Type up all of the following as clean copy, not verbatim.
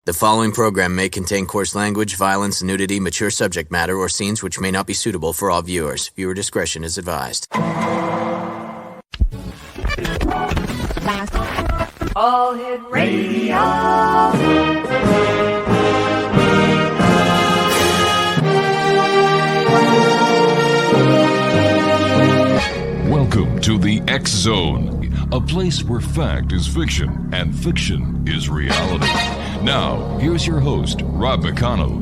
The following program may contain coarse language, violence, nudity, mature subject matter, or scenes which may not be suitable for all viewers. Viewer discretion is advised. All Hit Radio. Welcome to the X Zone, a place where fact is fiction and fiction is reality. Now, here's your host, Rob McConnell.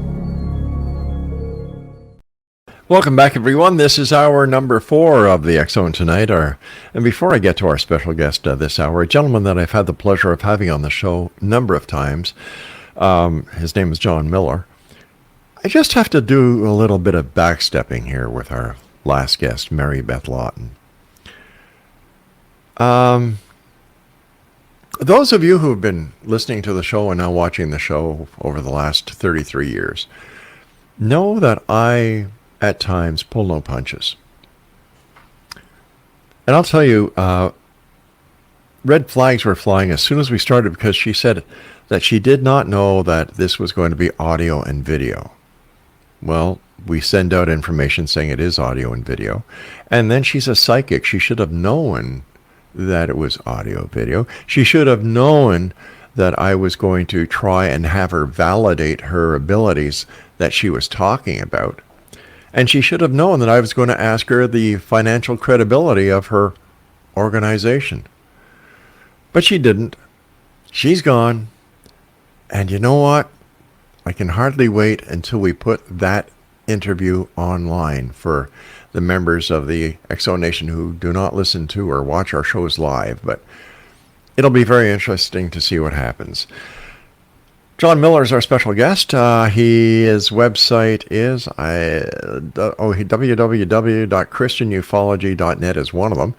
Welcome back, everyone. This is hour number 4 of the X Zone tonight. And before I get to our special guest this hour, a gentleman that I've had the pleasure of having on the show a number of times, his name is John MILOR. I just have to do a little bit of backstepping here with our last guest, Mary Beth Lawton. Those of you who have been listening to the show and now watching the show over the last 33 years know that I, at times, pull no punches. And I'll tell you, red flags were flying as soon as we started because she said that she did not know that this was going to be audio and video. Well, we send out information saying it is audio and video. And then she's a psychic. She should have known that it was audio video. She should have known that I was going to try and have her validate her abilities that she was talking about. And she should have known that I was going to ask her the financial credibility of her organization. But she didn't. She's gone. And you know what? I can hardly wait until we put that interview online for the members of the X Zone Nation who do not listen to or watch our shows live. But it'll be very interesting to see what happens. John MILOR is our special guest. His website is www.christianufology.net is one of them.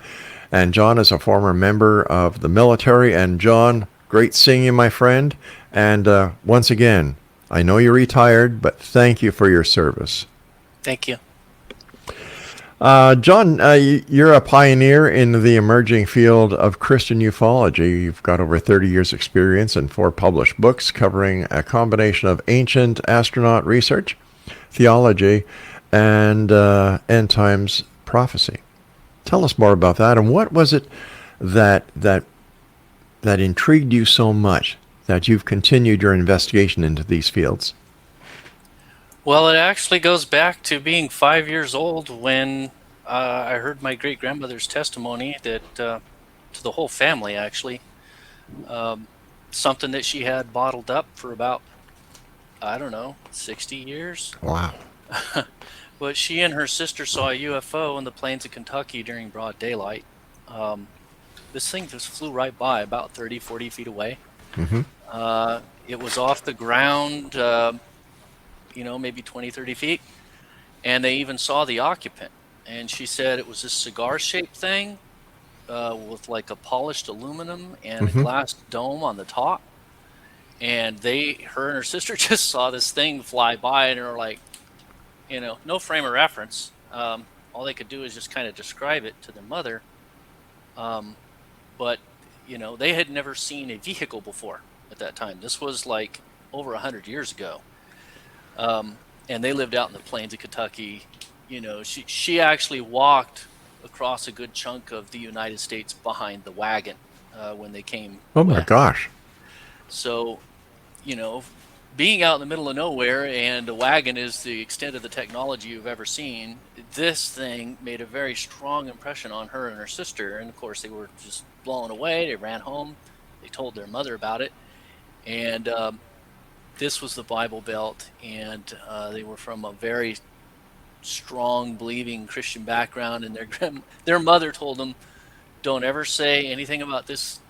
And John is a former member of the military. And John, great seeing you, my friend. And once again, I know you're retired, but thank you for your service. Thank you. John, you're a pioneer in the emerging field of Christian ufology. You've got over 30 years' experience and 4 published books covering a combination of ancient astronaut research, theology, and end times prophecy. Tell us more about that, and what was it that intrigued you so much that you've continued your investigation into these fields? Well, it actually goes back to being 5 years old when I heard my great-grandmother's testimony that, to the whole family actually, something that she had bottled up for about, 60 years. Wow. But she and her sister saw a UFO in the plains of Kentucky during broad daylight. This thing just flew right by, about 30, 40 feet away. Mm-hmm. It was off the ground, maybe 20, 30 feet. And they even saw the occupant. And she said it was this cigar-shaped thing with like a polished aluminum and a glass dome on the top. And her and her sister just saw this thing fly by and they were like, no frame of reference. All they could do is just kind of describe it to their mother. But they had never seen a vehicle before at that time. This was like over 100 years ago. And they lived out in the plains of Kentucky. She actually walked across a good chunk of the United States behind the wagon when they came. Oh my gosh. So, being out in the middle of nowhere and a wagon is the extent of the technology you've ever seen, this thing made a very strong impression on her and her sister. And of course, they were just blown away. They ran home. They told their mother about it. And this was the Bible Belt, and they were from a very strong, believing Christian background. And their mother told them, "Don't ever say anything about this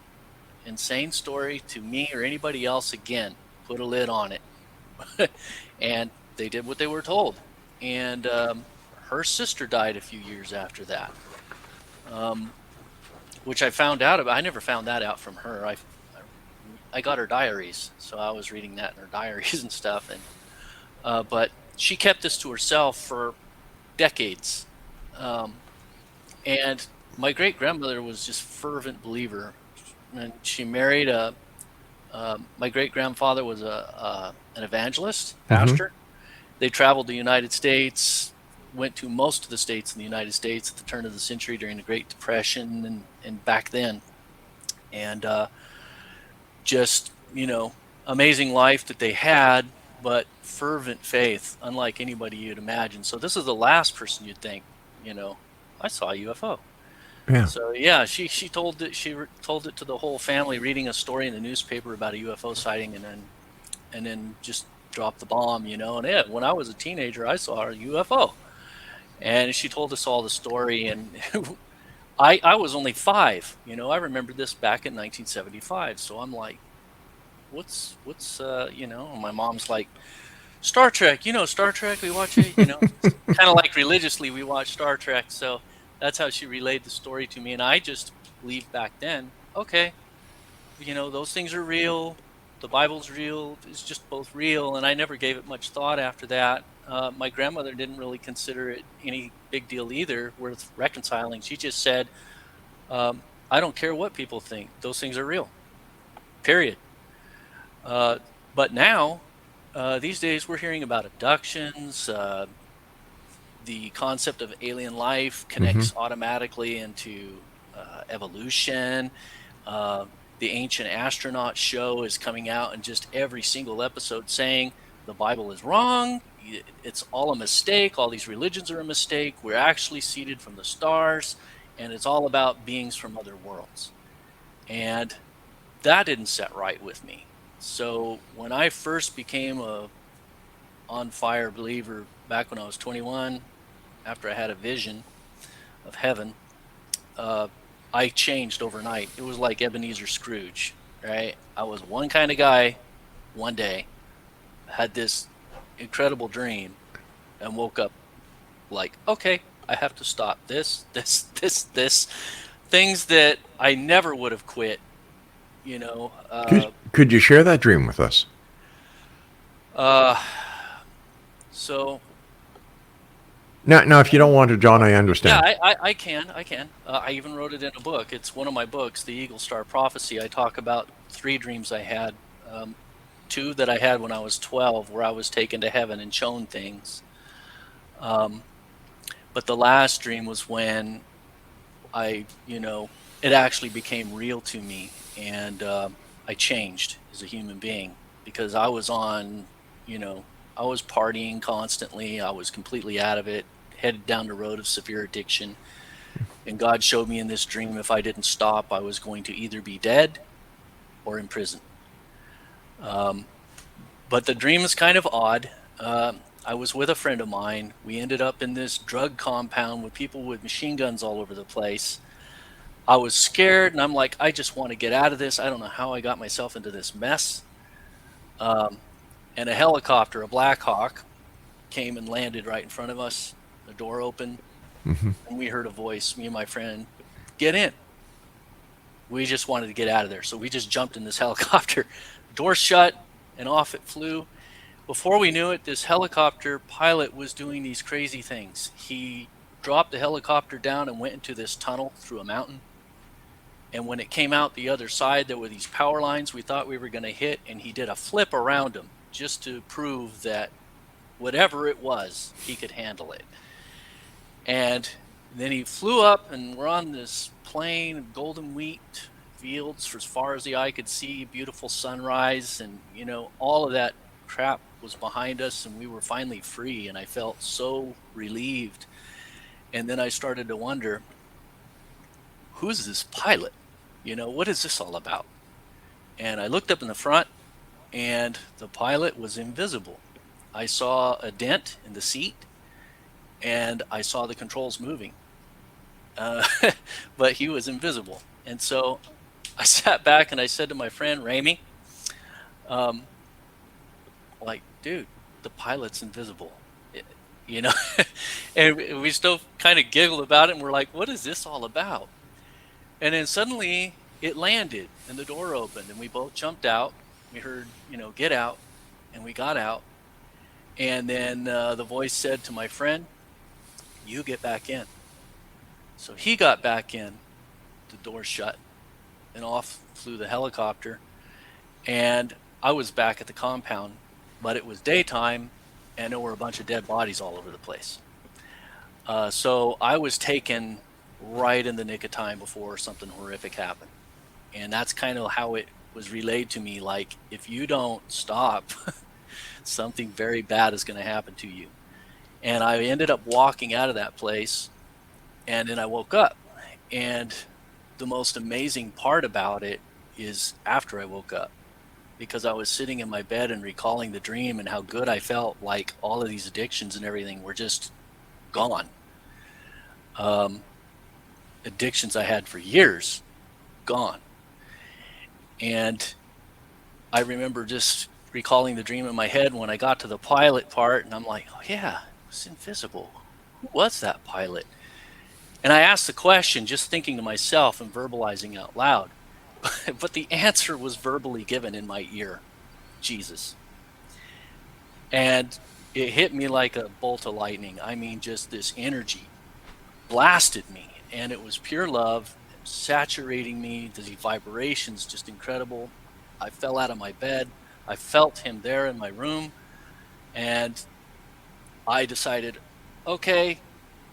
insane story to me or anybody else again. Put a lid on it." And they did what they were told. And her sister died a few years after that, which I found out about. I never found that out from her. I got her diaries, so I was reading that in her diaries and stuff. And but she kept this to herself for decades. And my great grandmother was just a fervent believer, and she married a My great-grandfather was an evangelist, pastor. They traveled the United States, went to most of the states in the United States at the turn of the century during the Great Depression and back then. And just, amazing life that they had, but fervent faith, unlike anybody you'd imagine. So this is the last person you'd think, I saw a UFO. Yeah. So yeah, she told it. Told it to the whole family, reading a story in the newspaper about a UFO sighting, and then just dropped the bomb, And yeah, when I was a teenager, I saw a UFO, and she told us all the story. And I was only 5, I remember this back in 1975. So I'm like, what's my mom's like, Star Trek, Star Trek, we watch it, kind of like religiously we watch Star Trek. So that's how she relayed the story to me. And I just believed back then, okay, those things are real. The Bible's real. It's just both real. And I never gave it much thought after that. My grandmother didn't really consider it any big deal either, worth reconciling. She just said, I don't care what people think. Those things are real, period. But now, these days, we're hearing about abductions. The concept of alien life connects automatically into evolution. The Ancient Astronaut show is coming out, and just every single episode saying the Bible is wrong. It's all a mistake. All these religions are a mistake. We're actually seeded from the stars, and it's all about beings from other worlds. And that didn't set right with me. So when I first became a on fire believer back when I was 21, after I had a vision of heaven, I changed overnight. It was like Ebenezer Scrooge, right? I was one kind of guy one day, had this incredible dream, and woke up like, okay, I have to stop this. Things that I never would have quit, Could you share that dream with us? So Now, if you don't want to, John, I understand. yeah, I can. I even wrote it in a book. It's one of my books, The Eagle Star Prophecy. I talk about 3 dreams I had. 2 that I had when I was 12, where I was taken to heaven and shown things. But the last dream was when it actually became real to me, and I changed as a human being, because I was on, I was partying constantly. I was completely out of it, headed down the road of severe addiction. And God showed me in this dream, if I didn't stop, I was going to either be dead or in prison. But the dream is kind of odd. I was with a friend of mine. We ended up in this drug compound with people with machine guns all over the place. I was scared, and I'm like, I just want to get out of this. I don't know how I got myself into this mess. And a helicopter, a Black Hawk, came and landed right in front of us. The door opened, and we heard a voice, me and my friend, get in. We just wanted to get out of there, so we just jumped in this helicopter. The door shut, and off it flew. Before we knew it, this helicopter pilot was doing these crazy things. He dropped the helicopter down and went into this tunnel through a mountain. And when it came out the other side, there were these power lines we thought we were going to hit, and he did a flip around them just to prove that whatever it was, he could handle it. And then he flew up, and we're on this plain of golden wheat fields for as far as the eye could see, beautiful sunrise, and all of that crap was behind us, and we were finally free, and I felt so relieved. And then I started to wonder, who's this pilot? What is this all about? And I looked up in the front, and the pilot was invisible. I saw a dent in the seat, and I saw the controls moving. But he was invisible. And so I sat back and I said to my friend, Ramey, dude, the pilot's invisible. And we still kind of giggled about it, and we're like, what is this all about? And then suddenly it landed, and the door opened, and we both jumped out. We heard, get out, and we got out. And then the voice said to my friend, you get back in. So he got back in, the door shut, and off flew the helicopter. And I was back at the compound, but it was daytime, and there were a bunch of dead bodies all over the place. So I was taken right in the nick of time before something horrific happened. And that's kind of how it was relayed to me. Like, if you don't stop, something very bad is going to happen to you. And I ended up walking out of that place, and then I woke up. And the most amazing part about it is after I woke up, because I was sitting in my bed and recalling the dream and how good I felt, like all of these addictions and everything were just gone. Addictions I had for years, gone. And I remember just recalling the dream in my head when I got to the pilot part, and I'm like, oh yeah, it was invisible. Who was that pilot? And I asked the question, just thinking to myself and verbalizing out loud. But the answer was verbally given in my ear: Jesus. And it hit me like a bolt of lightning. I mean, just this energy blasted me, and it was pure love saturating me. The vibrations just incredible. I fell out of my bed. I felt him there in my room, and I decided, okay,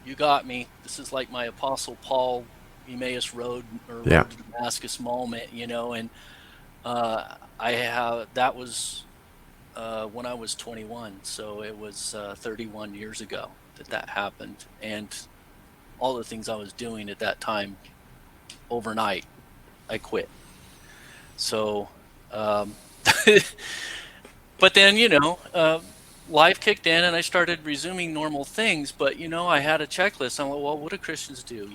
you got me. This is like my Apostle Paul Emmaus Road or Road to Damascus moment, you know. And that was when I was 21, so it was 31 years ago that happened. And all the things I was doing at that time, overnight, I quit. So, but then, life kicked in and I started resuming normal things. But, I had a checklist. I'm like, well, what do Christians do?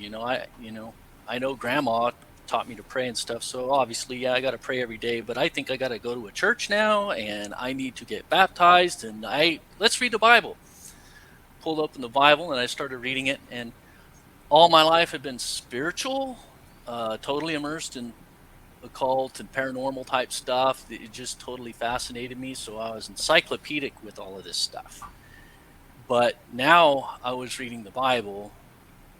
I know Grandma taught me to pray and stuff. So obviously, yeah, I got to pray every day. But I think I got to go to a church now, and I need to get baptized. And let's read the Bible. Pulled open the Bible and I started reading it, and all my life had been spiritual, totally immersed in occult and paranormal type stuff. It just totally fascinated me. So I was encyclopedic with all of this stuff. But now I was reading the Bible,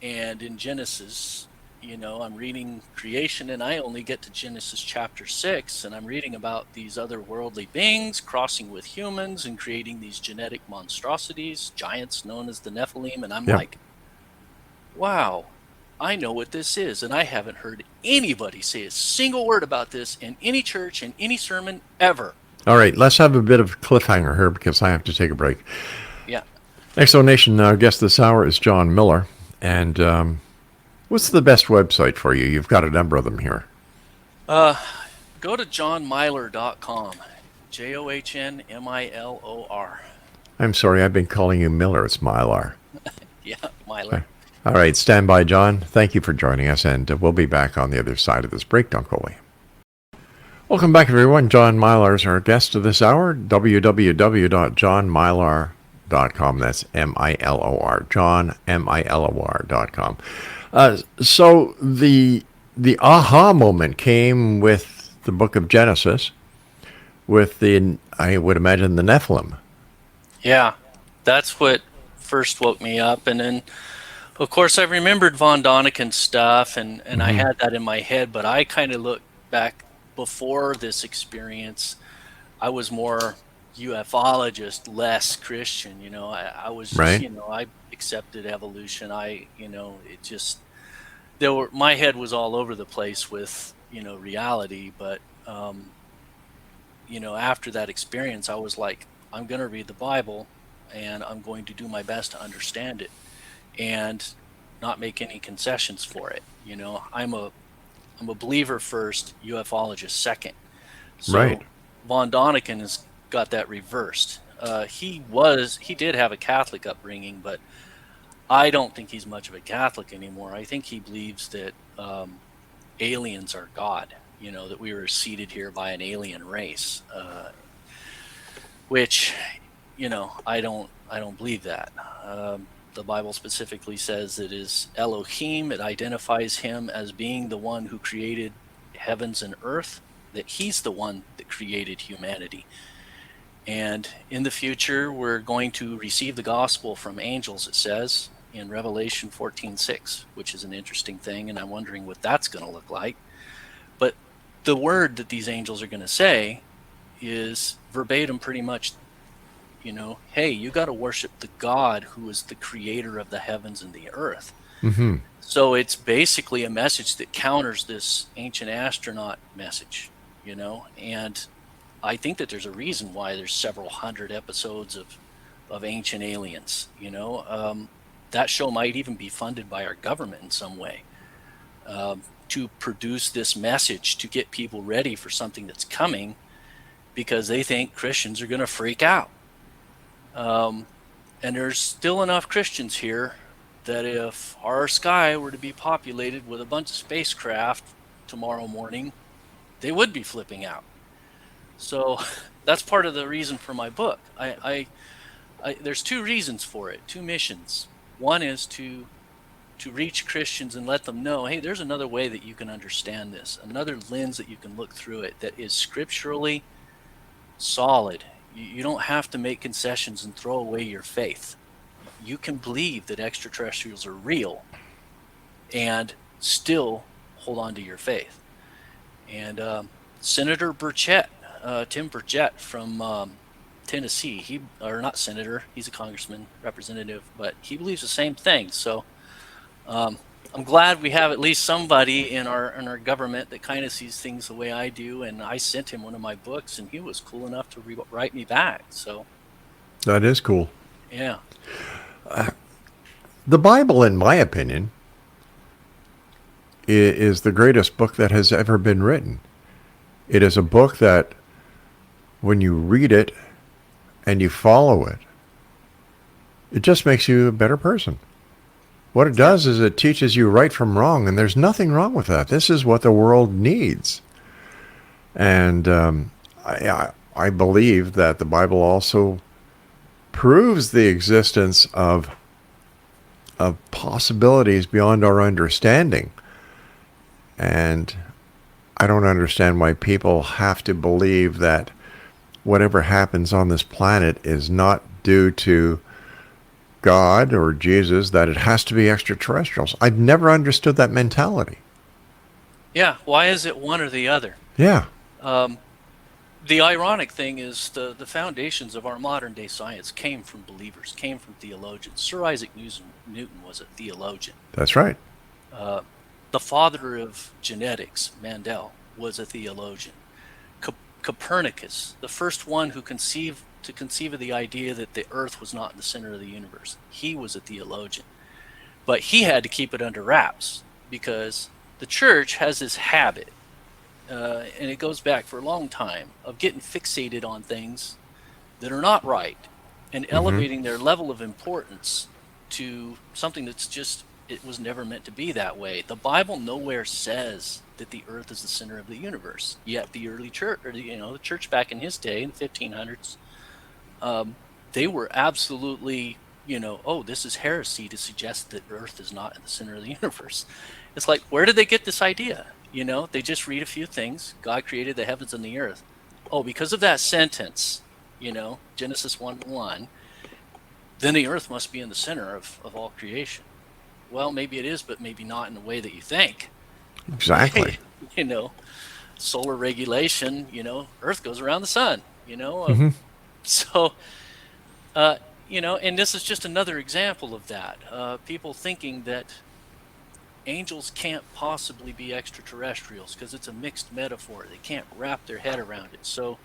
and in Genesis, I'm reading creation, and I only get to Genesis chapter 6, and I'm reading about these otherworldly beings crossing with humans and creating these genetic monstrosities, giants known as the Nephilim. And I'm like, wow, I know what this is. And I haven't heard anybody say a single word about this in any church, in any sermon, ever. All right, let's have a bit of cliffhanger here because I have to take a break. Yeah. Exonation, our guest this hour is John MILOR. And what's the best website for you? You've got a number of them here. Go to johnmilor.com. JOHNMILOR. I'm sorry, I've been calling you Miller. It's Mylar. Yeah, Milor. Okay. All right, stand by, John. Thank you for joining us, and we'll be back on the other side of this break. Don't go away. Welcome back, everyone. John MILOR is our guest of this hour. www.johnmilor.com. That's MILOR. JohnMILOR.com. So the aha moment came with the book of Genesis, with I would imagine, the Nephilim. Yeah, that's what first woke me up. And then, of course, I remembered Von Daniken's stuff, and I had that in my head, but I kind of looked back before this experience. I was more UFOlogist, less Christian. I was just, right. I accepted evolution. My head was all over the place with, reality. But, after that experience, I was like, I'm going to read the Bible, and I'm going to do my best to understand it and not make any concessions for it. I'm a believer first, ufologist second. So right. Von Daniken has got that reversed. He did have a Catholic upbringing, but I don't think he's much of a Catholic anymore. I think he believes that aliens are God, that we were seeded here by an alien race, which, I don't believe that. The Bible specifically says it is Elohim. It identifies him as being the one who created heavens and earth, that he's the one that created humanity. And in the future, we're going to receive the gospel from angels, it says in Revelation 14:6, which is an interesting thing, and I'm wondering what that's going to look like. But the word that these angels are going to say is verbatim pretty much, hey, you got to worship the God who is the creator of the heavens and the earth. Mm-hmm. So it's basically a message that counters this ancient astronaut message, and I think that there's a reason why there's several hundred episodes of Ancient Aliens. That show might even be funded by our government in some way, to produce this message to get people ready for something that's coming, because they think Christians are going to freak out. And there's still enough Christians here that if our sky were to be populated with a bunch of spacecraft tomorrow morning, they would be flipping out. So that's part of the reason for my book. There's two reasons for it, two missions. One is to reach Christians and let them know, hey, there's another way that you can understand this, another lens that you can look through it that is scripturally solid. You don't have to make concessions and throw away your faith. You can believe that extraterrestrials are real and still hold on to your faith. And Senator Burchett, Tim Burchett from Tennessee, not senator, he's a congressman, representative, but he believes the same thing. So I'm glad we have at least somebody in our government that kind of sees things the way I do. And I sent him one of my books, and he was cool enough to write me back. So that is cool. Yeah. The Bible, in my opinion, is the greatest book that has ever been written. It is a book that, when you read it and you follow it, it just makes you a better person. What it does is it teaches you right from wrong, and there's nothing wrong with that. This is what the world needs. And I believe that the Bible also proves the existence of possibilities beyond our understanding. And I don't understand why people have to believe that whatever happens on this planet is not due to God or Jesus, that it has to be extraterrestrials. I've never understood that mentality. Yeah, why is it one or the other? Yeah. The ironic thing is the foundations of our modern day science came from believers, came from theologians. Sir Isaac Newton was a theologian. That's right. The father of genetics, Mendel, was a theologian. Copernicus, the first one who conceived of the idea that the earth was not in the center of the universe, he was a theologian. But he had to keep it under wraps because the church has this habit, and it goes back for a long time, of getting fixated on things that are not right and elevating their level of importance to something that's just, it was never meant to be that way. The Bible nowhere says that the earth is the center of the universe. Yet the early church, or the church back in his day, in the 1500s, they were absolutely, this is heresy to suggest that earth is not in the center of the universe. It's like, where did they get this idea? They just read a few things. God created the heavens and the earth. Oh, because of that sentence, Genesis 1:1, then the earth must be in the center of all creation. Well, maybe it is, but maybe not in the way that you think. Exactly. Solar regulation, earth goes around the sun, So, and this is just another example of that. People thinking that angels can't possibly be extraterrestrials because it's a mixed metaphor. They can't wrap their head around it. So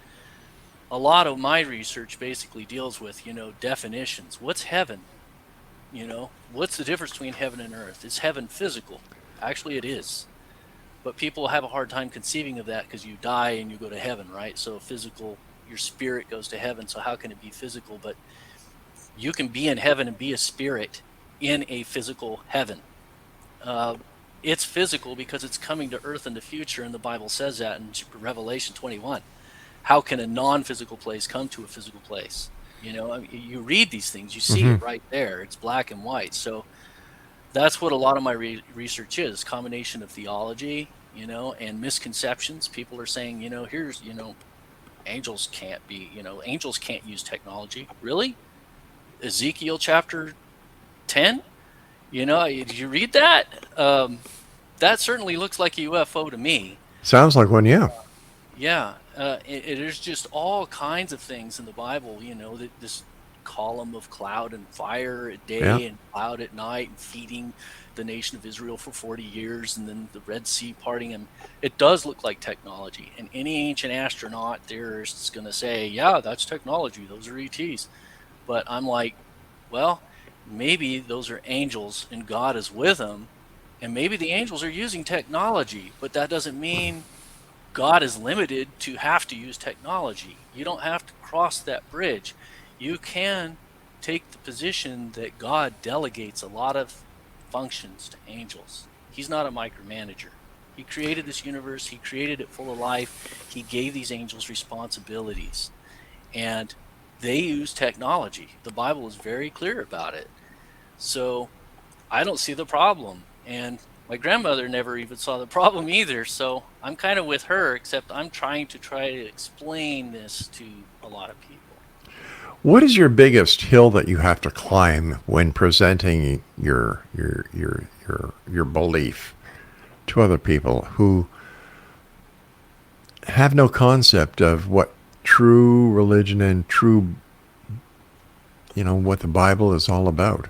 a lot of my research basically deals with, definitions. What's heaven? What's the difference between heaven and earth? Is heaven physical? Actually, it is. But people have a hard time conceiving of that because you die and you go to heaven, right? So physical, your spirit goes to heaven. So how can it be physical? But you can be in heaven and be a spirit in a physical heaven. It's physical because it's coming to earth in the future, and the Bible says that in Revelation 21. How can a non-physical place come to a physical place? You read these things, you see it right there. It's black and white. So that's what a lot of my research is, combination of theology, and misconceptions. People are saying, here's, angels can't be, angels can't use technology. Really? Ezekiel chapter 10? Did you read that? That certainly looks like a UFO to me. Sounds like one, yeah. Yeah, there's just all kinds of things in the Bible, that this column of cloud and fire at Yeah. day and cloud at night and feeding the nation of Israel for 40 years and then the Red Sea parting. And it does look like technology. And any ancient astronaut theorist is going to say, yeah, that's technology. Those are ETs. But I'm like, well, maybe those are angels and God is with them. And maybe the angels are using technology, but that doesn't mean God is limited to have to use technology. You don't have to cross that bridge. You can take the position that God delegates a lot of functions to angels. He's not a micromanager. He created this universe, he created it full of life. He gave these angels responsibilities. And they use technology. The Bible is very clear about it. So I don't see the problem. And my grandmother never even saw the problem either. So I'm kind of with her, except I'm trying to explain this to a lot of people. What is your biggest hill that you have to climb when presenting your belief to other people who have no concept of what true religion and true, what the Bible is all about?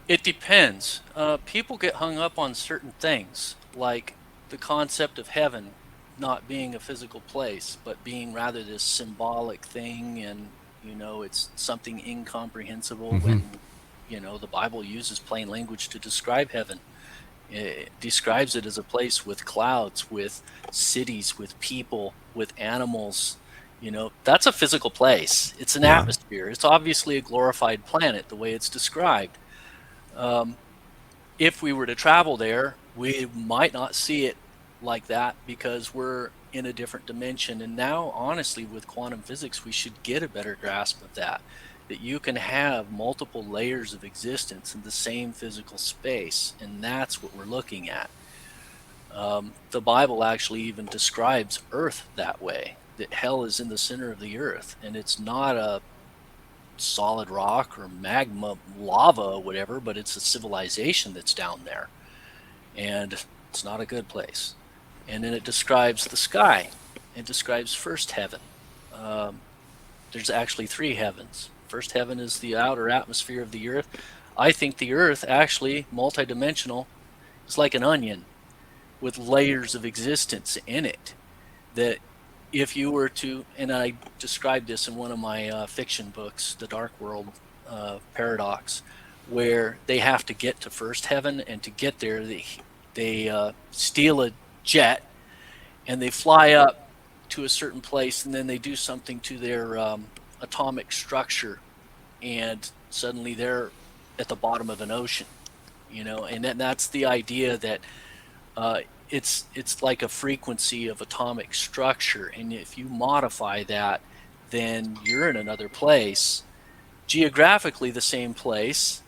It depends. People get hung up on certain things, like the concept of heaven not being a physical place, but being rather this symbolic thing, and it's something incomprehensible. When the Bible uses plain language to describe heaven. It describes it as a place with clouds, with cities, with people, with animals. That's a physical place. It's an Yeah. atmosphere. It's obviously a glorified planet, the way it's described. If we were to travel there, we might not see it like that because we're in a different dimension. And now, honestly, with quantum physics, we should get a better grasp of that you can have multiple layers of existence in the same physical space. And that's what we're looking at. The Bible actually even describes Earth that way, that hell is in the center of the earth, and it's not a solid rock or magma, lava, or whatever, but it's a civilization that's down there, and it's not a good place. And then it describes the sky. It describes first heaven. There's actually three heavens. First heaven is the outer atmosphere of the earth. I think the earth, actually multidimensional, is like an onion with layers of existence in it. That if you were to, and I described this in one of my fiction books, The Dark World Paradox, where they have to get to first heaven, and to get there, they steal a jet and they fly up to a certain place, and then they do something to their atomic structure, and suddenly they're at the bottom of an ocean, and that's the idea that it's like a frequency of atomic structure, and if you modify that, then you're in another place, geographically the same place,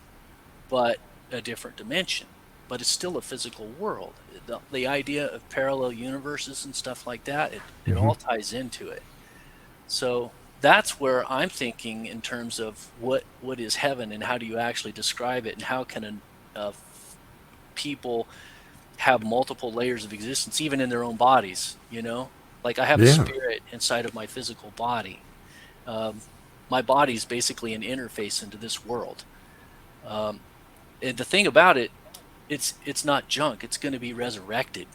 but a different dimension. But it's still a physical world. The idea of parallel universes and stuff like that, it all ties into it. So that's where I'm thinking in terms of what is heaven, and how do you actually describe it, and how can people have multiple layers of existence, even in their own bodies, Like I have a spirit inside of my physical body. My body is basically an interface into this world. And the thing about it, it's not junk. It's going to be resurrected.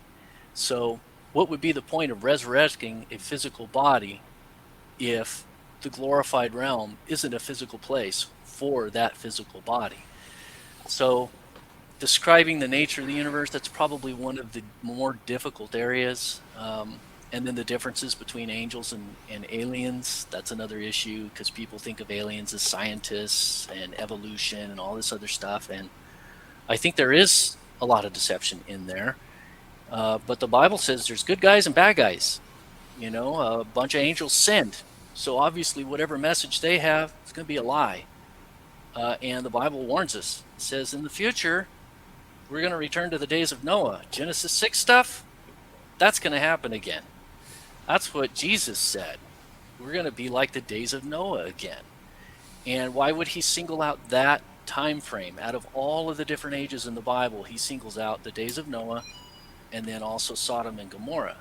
So what would be the point of resurrecting a physical body if the glorified realm isn't a physical place for that physical body? So describing the nature of the universe, that's probably one of the more difficult areas. And then the differences between angels and aliens, that's another issue, because people think of aliens as scientists and evolution and all this other stuff. And I think there is a lot of deception in there. But the Bible says there's good guys and bad guys. A bunch of angels sinned. So obviously whatever message they have, it's going to be a lie. And the Bible warns us. It says in the future, we're going to return to the days of Noah. Genesis 6 stuff, that's going to happen again. That's what Jesus said. We're going to be like the days of Noah again. And why would he single out that time frame. Out of all of the different ages in the Bible, he singles out the days of Noah and then also Sodom and Gomorrah.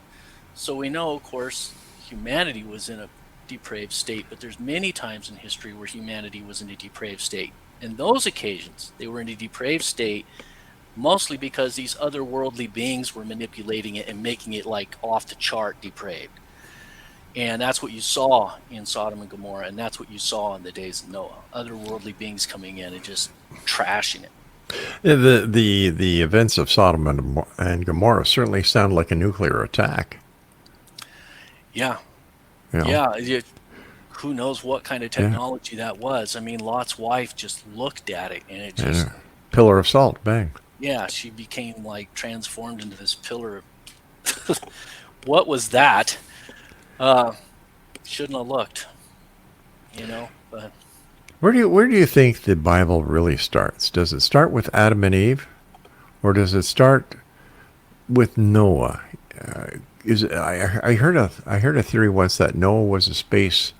So we know, of course, humanity was in a depraved state, but there's many times in history where humanity was in a depraved state. In those occasions, they were in a depraved state mostly because these otherworldly beings were manipulating it and making it like off the chart depraved. And that's what you saw in Sodom and Gomorrah, and that's what you saw in the days of Noah. Otherworldly beings coming in and just trashing it. Yeah, the events of Sodom and Gomorrah certainly sound like a nuclear attack. Yeah. You know? Yeah. Who knows what kind of technology that was. I mean, Lot's wife just looked at it, and it just... Pillar of salt, bang. Yeah, she became like transformed into this pillar of... What was that? Shouldn't have looked, you know. But where do you think the Bible really starts? Does it start with Adam and Eve, or does it start with Noah? I heard a theory once that Noah was a space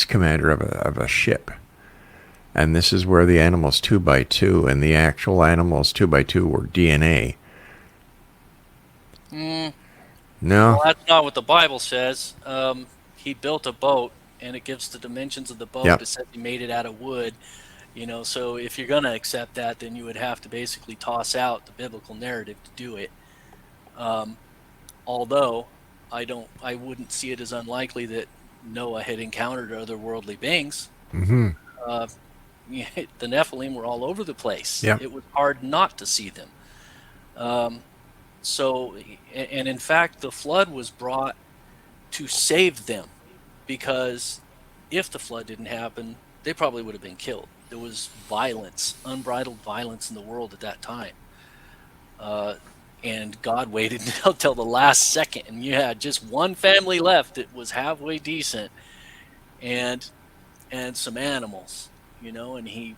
commander of a ship, and this is where the animals 2x2 and the actual animals 2x2 were DNA. No, well, that's not what the Bible says. He built a boat, and it gives the dimensions of the boat. Yep. It said he made it out of wood. You know, so if you're going to accept that, then you would have to basically toss out the biblical narrative to do it. Although I wouldn't see it as unlikely that Noah had encountered otherworldly beings. Mm-hmm. The Nephilim were all over the place. Yep. It was hard not to see them. So, and in fact, the flood was brought to save them, because if the flood didn't happen, they probably would have been killed. There was violence, unbridled violence in the world at that time. And God waited until the last second, and you had just one family left that was halfway decent, and some animals, you know, and he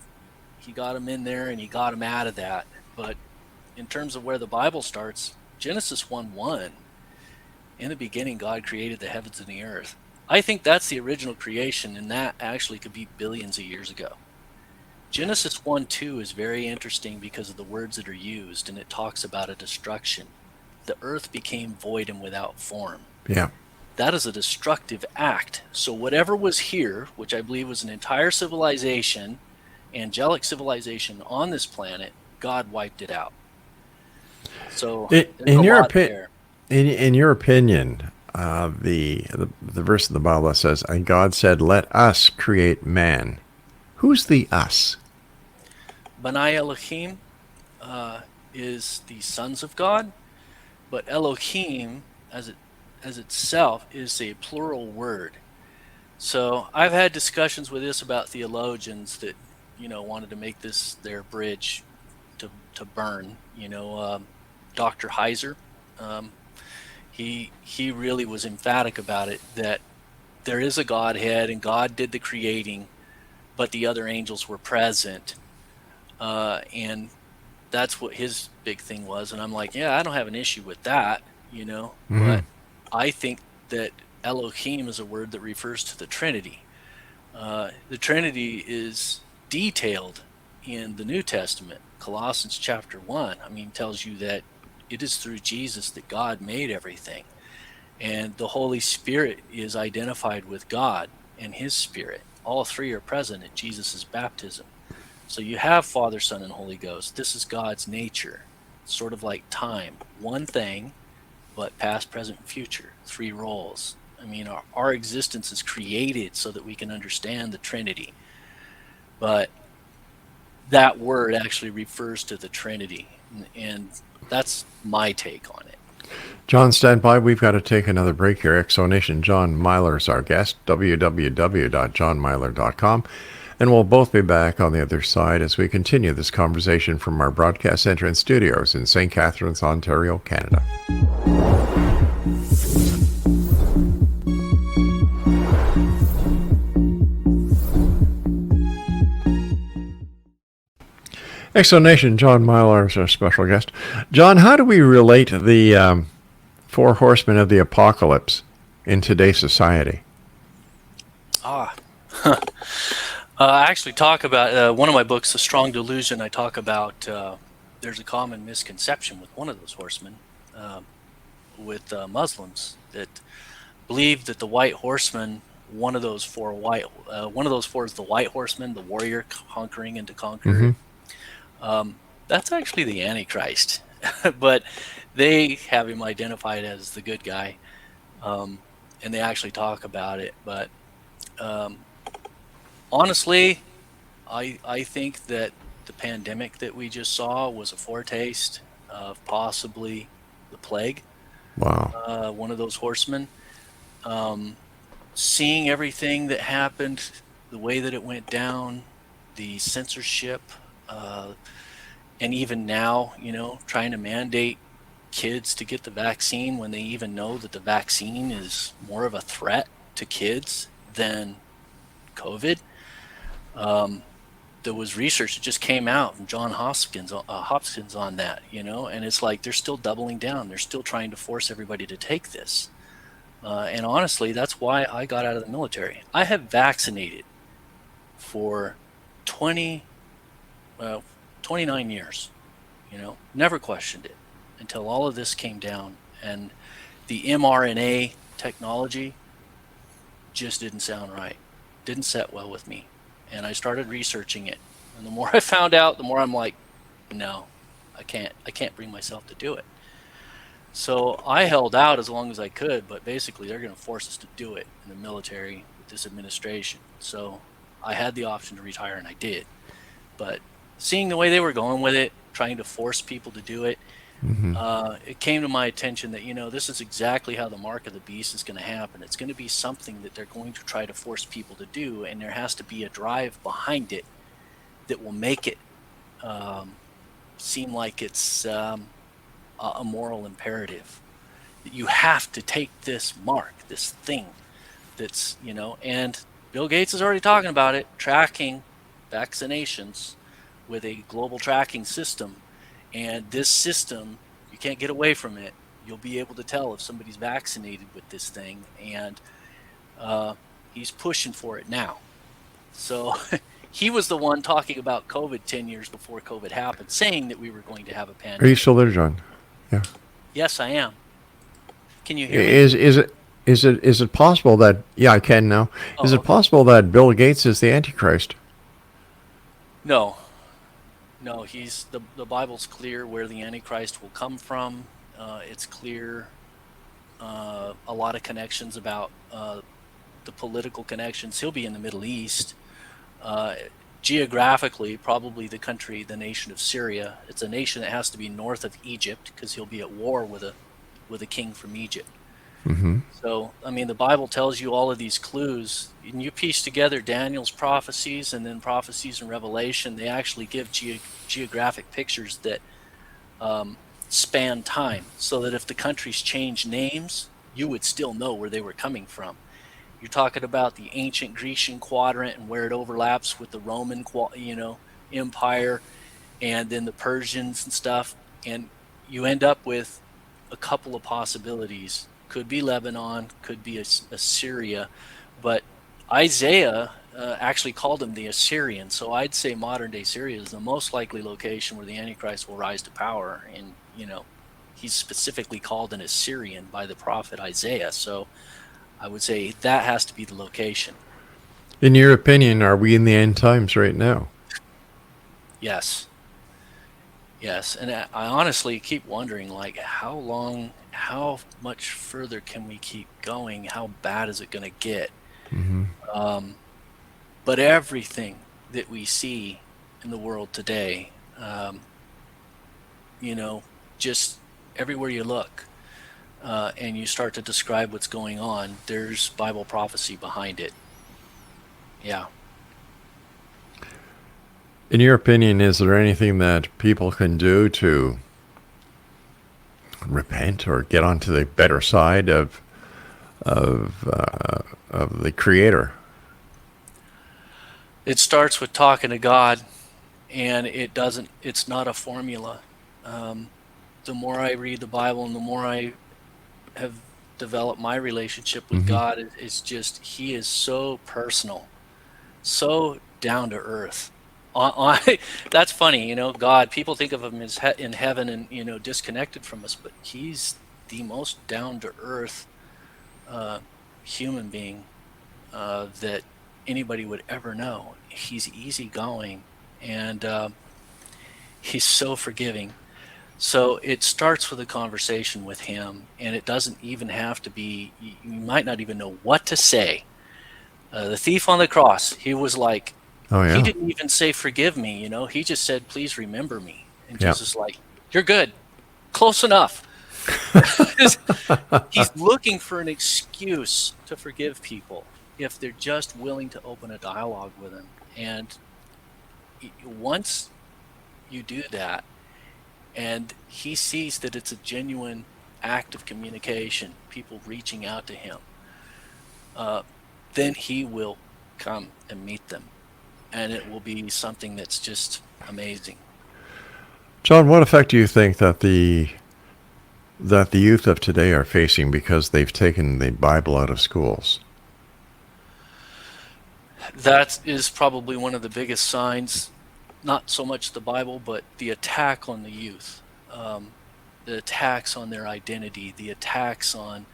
got them in there and he got them out of that. But in terms of where the Bible starts, Genesis 1:1, in the beginning God created the heavens and the earth. I think that's the original creation, and that actually could be billions of years ago. Genesis 1:2 is very interesting because of the words that are used, and it talks about a destruction. The earth became void and without form. Yeah. That is a destructive act. So whatever was here, which I believe was an entire civilization, angelic civilization on this planet, God wiped it out. So in your opinion, the verse of the Bible that says, "And God said, let us create man." Who's the us? B'nai Elohim is the sons of God, but Elohim as itself is a plural word. So I've had discussions with this about theologians that, you know, wanted to make this their bridge to burn. You know, Dr. Heiser, he really was emphatic about it, that there is a Godhead and God did the creating, but the other angels were present, and that's what his big thing was. And I'm like, yeah, I don't have an issue with that, you know. Mm-hmm. But I think that Elohim is a word that refers to the Trinity. The Trinity is detailed in the New Testament. Colossians chapter 1, I mean, tells you that it is through Jesus that God made everything, and the Holy Spirit is identified with God and his Spirit. All three are present at Jesus' baptism. So you have Father, Son, and Holy Ghost. This is God's nature, sort of like time. One thing, but past, present, and future. Three roles. I mean, our existence is created so that we can understand the Trinity. But that word actually refers to the Trinity, and that's my take on it. John, stand by. We've got to take another break here. Exonation John Milor is our guest, www.johnmilor.com. And we'll both be back on the other side as we continue this conversation from our broadcast center and studios in St. Catharines, Ontario, Canada. Exonation John Milor is our special guest. John, how do we relate the four horsemen of the apocalypse in today's society? I actually talk about one of my books, The Strong Delusion. I talk about there's a common misconception with one of those horsemen, uh, with Muslims that believe that the white horseman, one of those four is the white horseman, the warrior conquering and to conquer. Hmm. That's actually the Antichrist, but they have him identified as the good guy, um, and they actually talk about it. But um, honestly, I think that the pandemic that we just saw was a foretaste of possibly the plague, Wow. one of those horsemen. Um, Seeing everything that happened, the way that it went down, the censorship, uh, and even now, trying to mandate kids to get the vaccine when they even know that the vaccine is more of a threat to kids than COVID. Um, there was research that just came out from John Hopkins on that, and it's like they're still doubling down. They're still trying to force everybody to take this. And honestly, that's why I got out of the military. I have vaccinated for 20, well, 29 years, never questioned it until all of this came down. And the mRNA technology just didn't sound right, didn't set well with me. And I started researching it. And the more I found out, the more I'm like, no, I can't bring myself to do it. So I held out as long as I could, but basically they're going to force us to do it in the military with this administration. So I had the option to retire, and I did. But seeing the way they were going with it, trying to force people to do it, Hmm. it came to my attention that, this is exactly how the mark of the beast is going to happen. It's going to be something that they're going to try to force people to do, and there has to be a drive behind it that will make it um, seem like it's a moral imperative. You have to take this mark, this thing and Bill Gates is already talking about it, tracking vaccinations with a global tracking system. And this system, you can't get away from it. You'll be able to tell if somebody's vaccinated with this thing. And he's pushing for it now. So he was the one talking about COVID 10 years before COVID happened, saying that we were going to have a Are you pandemic. still there, John? Yeah. Yes, I am. Can you hear me? Is it possible that, yeah, I can now. Is Oh, it okay. possible that Bill Gates is the Antichrist? No, no, the Bible's clear where the Antichrist will come from. It's clear, a lot of connections about the political connections. He'll be in the Middle East. Uh, Geographically, probably the nation of Syria. It's a nation that has to be north of Egypt because he'll be at war with a king from Egypt. Hmm. So, I mean, the Bible tells you all of these clues, and you piece together Daniel's prophecies and then prophecies in Revelation. They actually give geographic pictures that span time, so that if the countries change names, you would still know where they were coming from. You're talking about the ancient Grecian quadrant and where it overlaps with the Roman, Empire, and then the Persians and stuff, and you end up with a couple of possibilities. Could be Lebanon, could be Assyria, but Isaiah actually called them the Assyrian. So I'd say modern day Syria is the most likely location where the Antichrist will rise to power. And, he's specifically called an Assyrian by the prophet Isaiah. So I would say that has to be the location. In your opinion, are we in the end times right now? Yes. Yes. And I honestly keep wondering, like, how much further can we keep going? How bad is it going to get? Hmm. Um, but everything that we see in the world today, just everywhere you look, and you start to describe what's going on, there's Bible prophecy behind it. Yeah. In your opinion, is there anything that people can do to repent or get onto the better side of the Creator? It starts with talking to God, and it's not a formula. Um, the more I read the Bible and the more I have developed my relationship with Hmm. God, it's just, He is so personal. so down to earth. That's funny, God. People think of him as in heaven and disconnected from us, but he's the most down to earth human being that anybody would ever know. He's easygoing, and he's so forgiving. So it starts with a conversation with him, and it doesn't even have to be. You might not even know what to say. The thief on the cross, he was like, Oh he yeah. didn't even say forgive me. He just said, please remember me. And Yeah. Jesus is like, you're good, close enough. He's looking for an excuse to forgive people if they're just willing to open a dialogue with him. And once you do that, and he sees that it's a genuine act of communication, people reaching out to him, then he will come and meet them. And it will be something that's just amazing. John, what effect do you think that the youth of today are facing because they've taken the Bible out of schools? That is probably one of the biggest signs, not so much the Bible, but the attack on the youth, the attacks on their identity, the attacks on,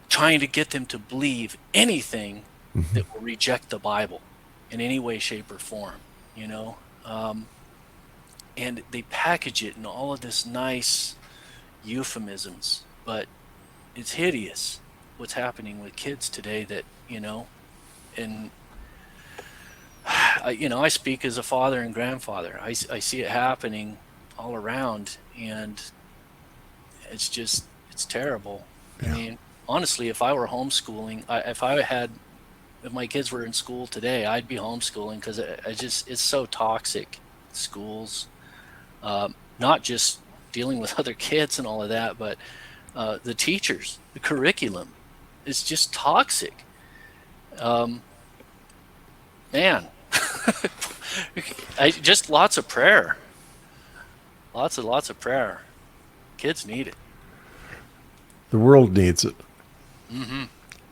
trying to get them to believe anything that will reject the Bible in any way, shape, or form, and they package it in all of this nice euphemisms, but it's hideous what's happening with kids today that, and I speak as a father and grandfather. I see it happening all around, and it's terrible. Yeah. I mean, honestly, if I were homeschooling, if my kids were in school today, I'd be homeschooling, because it's so toxic. Schools, not just dealing with other kids and all of that, but the teachers, the curriculum is just toxic. Man, just lots of prayer. Lots of prayer. Kids need it. The world needs it.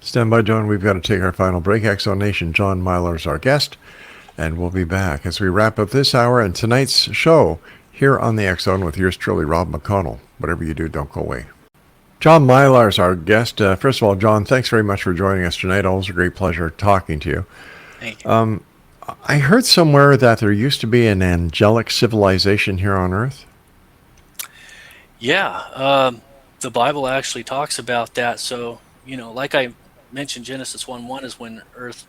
Stand by, John. We've got to take our final break. Exo Nation, John MILOR is our guest, and we'll be back as we wrap up this hour and tonight's show here on the X Zone with yours truly, Rob McConnell. Whatever you do, don't go away. John MILOR is our guest. First of all, John, thanks very much for joining us tonight. Always a great pleasure talking to you. Thank you. I heard somewhere that there used to be an angelic civilization here on Earth. Yeah, the Bible actually talks about that. So, like I mentioned, Genesis 1:1 is when Earth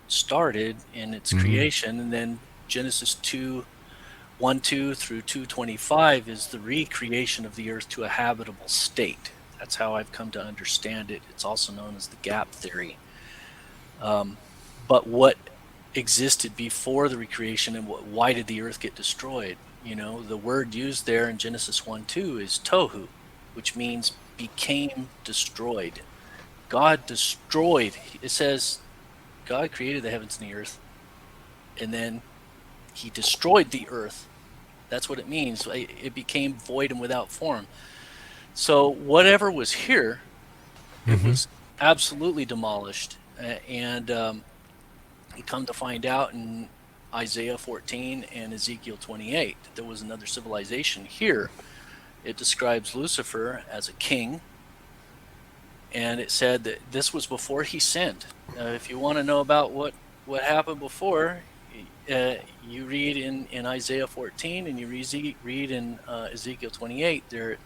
started in its creation, and then Genesis 2:1-2 through 2:25 is the recreation of the Earth to a habitable state. That's how I've come to understand it. It's also known as the gap theory. But what existed before the recreation, and why did the Earth get destroyed? The word used there in Genesis 1:2 is tohu, which means became destroyed. God destroyed. It says God created the heavens and the earth, and then he destroyed the earth. That's what it means. It became void and without form. So whatever was here, it was absolutely demolished. And you come to find out in Isaiah 14 and Ezekiel 28 that there was another civilization here. It describes Lucifer as a king, and it said that this was before he sinned. If you want to know about what happened before, you read in Isaiah 14 and you read in Ezekiel 28. The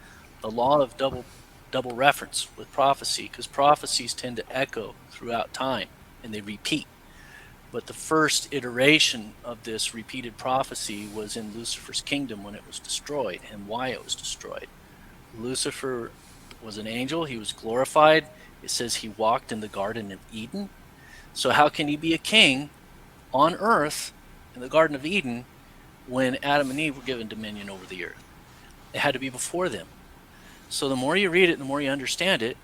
law of double reference with prophecy, because prophecies tend to echo throughout time and they repeat. But the first iteration of this repeated prophecy was in Lucifer's kingdom when it was destroyed, and why it was destroyed. Lucifer was an angel. He was glorified. It says he walked in the Garden of Eden. So how can he be a king on earth in the Garden of Eden when Adam and Eve were given dominion over the earth? It had to be before them. So the more you read it, the more you understand it.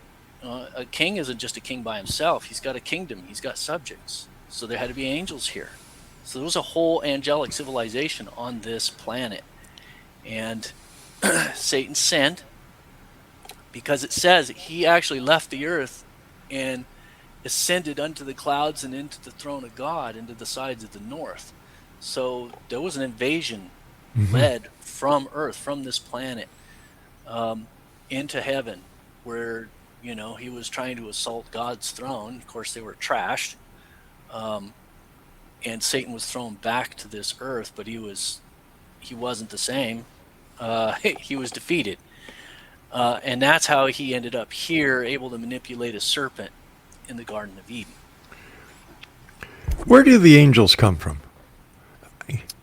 A king isn't just a king by himself. He's got a kingdom. He's got subjects. So there had to be angels here. So there was a whole angelic civilization on this planet. And Satan sinned, because it says he actually left the earth, and ascended unto the clouds and into the throne of God, into the sides of the north. So there was an invasion led from Earth, from this planet, into heaven, where, you know, he was trying to assault God's throne. Of course, they were trashed, and Satan was thrown back to this earth, but he wasn't the same. He was defeated, and that's how he ended up here, able to manipulate a serpent in the Garden of Eden. Where do the angels come from?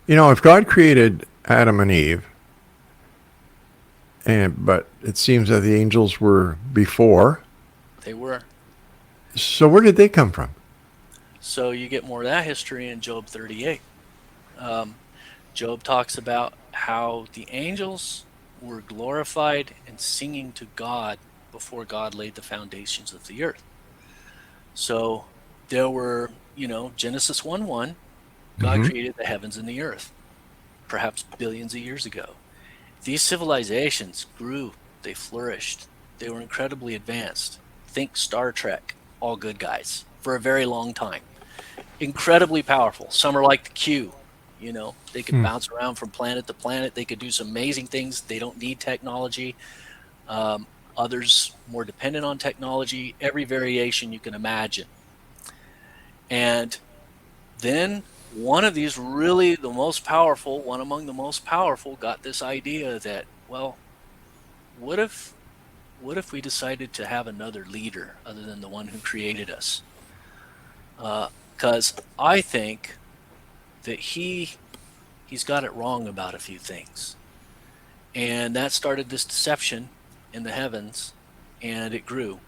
You know, if God created Adam and Eve, but it seems that the angels were before. They were. So where did they come from? So you get more of that history in Job 38. Job talks about how the angels were glorified and singing to God before God laid the foundations of the earth. So there were, you know, Genesis 1:1, God created the heavens and the earth, perhaps billions of years ago. These civilizations grew, they flourished, they were incredibly advanced. Think Star Trek, all good guys, for a very long time. Incredibly powerful. Some are like the Q, you know, they could bounce around from planet to planet. They could do some amazing things. They don't need technology. Others more dependent on technology, every variation you can imagine. And then one of these, really the most powerful, one among the most powerful, got this idea that, well, what if we decided to have another leader other than the one who created us? Because I think that he's got it wrong about a few things. And that started this deception in the heavens, and it grew.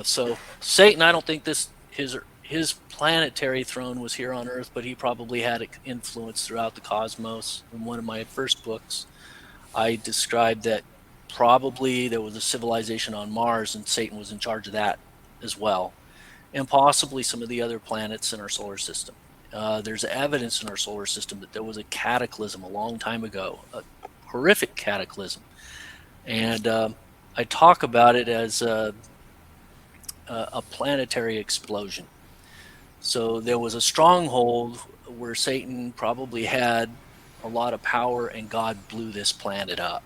So Satan, I don't think his planetary throne was here on Earth, but he probably had influence throughout the cosmos. In one of my first books, I described that probably there was a civilization on Mars, and Satan was in charge of that as well, and possibly some of the other planets in our solar system. There's evidence in our solar system that there was a cataclysm a long time ago, a horrific cataclysm. And I talk about it as a planetary explosion. So there was a stronghold where Satan probably had a lot of power, and God blew this planet up.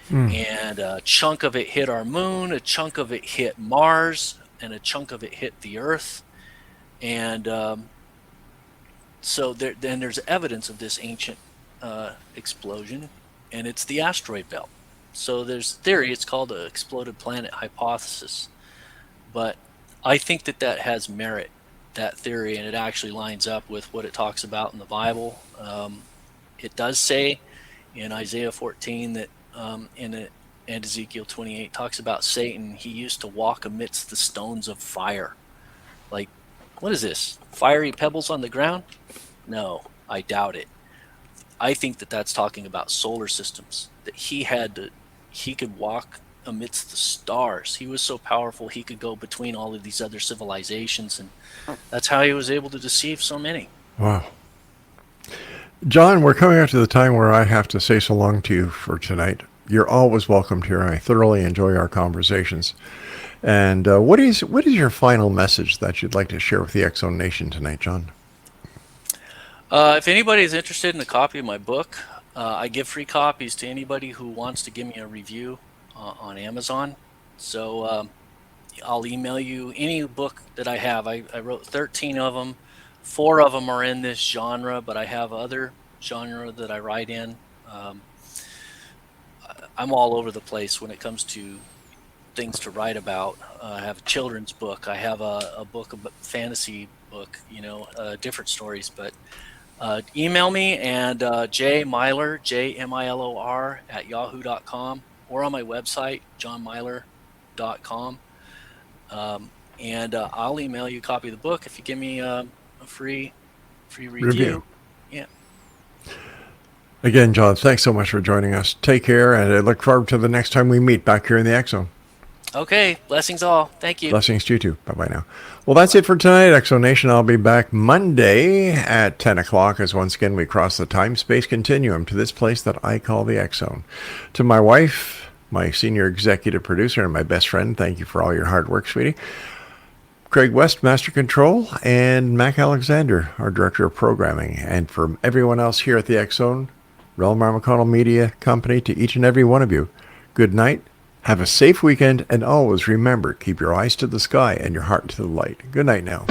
And a chunk of it hit our moon, a chunk of it hit Mars, and a chunk of it hit the Earth. And so then there's evidence of this ancient explosion, and it's the asteroid belt. So there's theory, it's called the exploded planet hypothesis. But I think that has merit, that theory, and it actually lines up with what it talks about in the Bible. It does say in Isaiah 14 that and Ezekiel 28 talks about Satan. He used to walk amidst the stones of fire. Like, what is this? Fiery pebbles on the ground? No, I doubt it. I think that's talking about solar systems, that he could walk amidst the stars. He was so powerful he could go between all of these other civilizations, and that's how he was able to deceive so many. Wow. John, we're coming up to the time where I have to say so long to you for tonight. You're always welcomed here. I thoroughly enjoy our conversations. And what is your final message that you'd like to share with the X Zone Nation tonight, John? If anybody is interested in a copy of my book, I give free copies to anybody who wants to give me a review on Amazon. So I'll email you any book that I have. I wrote 13 of them. 4 of them are in this genre, but I have other genre that I write in. I'm all over the place when it comes to things to write about. I have a children's book. I have a book, a fantasy book, different stories. But email me, and JMILOR, JMILOR at yahoo.com, or on my website, johnmilor.com. And I'll email you a copy of the book if you give me a free review. Yeah. Again, John, thanks so much for joining us. Take care, and I look forward to the next time we meet back here in the X Zone. Okay. Blessings all. Thank you. Blessings to you too. Bye-bye now. Well, that's it for tonight, X Zone Nation. I'll be back Monday at 10 o'clock as once again we cross the time-space continuum to this place that I call the X Zone. To my wife, my senior executive producer, and my best friend, thank you for all your hard work, sweetie. Craig West, Master Control, and Mac Alexander, our Director of Programming. And from everyone else here at the X Zone, Rob McConnell Media Company, to each and every one of you, good night, have a safe weekend, and always remember, keep your eyes to the sky and your heart to the light. Good night now.